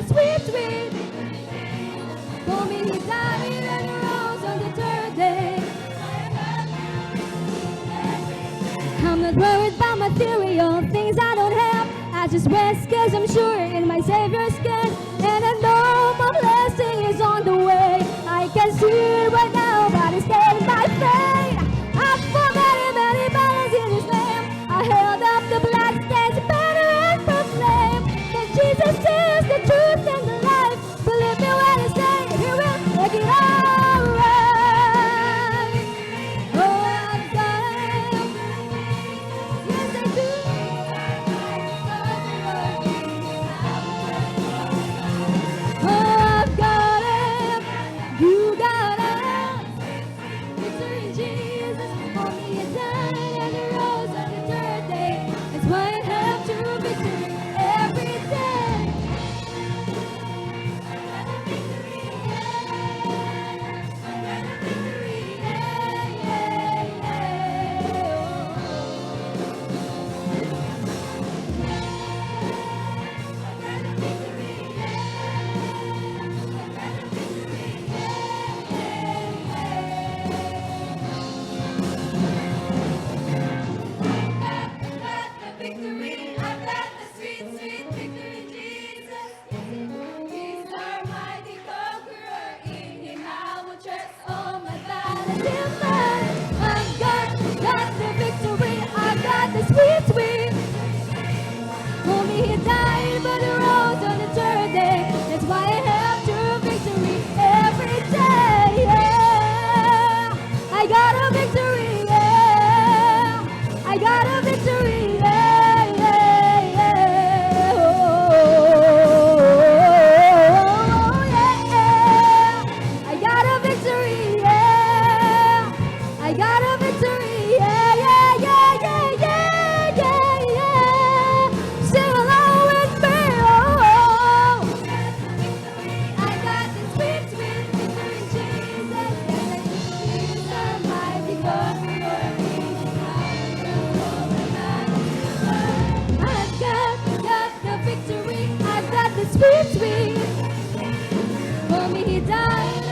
the sweet, sweet. For me he died and rose on the third day. I'm not worried about material things I don't have. I just rest cause I'm sure in my Savior's hand. And I know my blessing is on the way. I can see it right now, but it's staying by faith. I've fought many, many battles in His name. I held up the bloodstained banner and proclaimed that Jesus is the truth and the life. Believe me when I say He will make it all right. Oh, I've got Him. Yes, I do. Oh, I've got Him. You got Him. Victory in Jesus. For me He died and He rose on the third day. That's why I have true victory every day. Victory, I've got the sweet, sweet victory, Jesus. He's our mighty conqueror. In Him I will trust all my battles in mine. I've got the victory. I've got the sweet, sweet. For me He died, but He rose on the third day. That's why I have true victory every day. Yeah, I got a victory. Yeah, I got a victory. I got a victory, yeah, yeah, yeah, yeah, yeah, yeah, yeah. Sing along with me, oh. I got the sweet, sweet victory, Jesus. He's a mighty conqueror. I've got the victory. I've got the sweet, sweet. For me He died.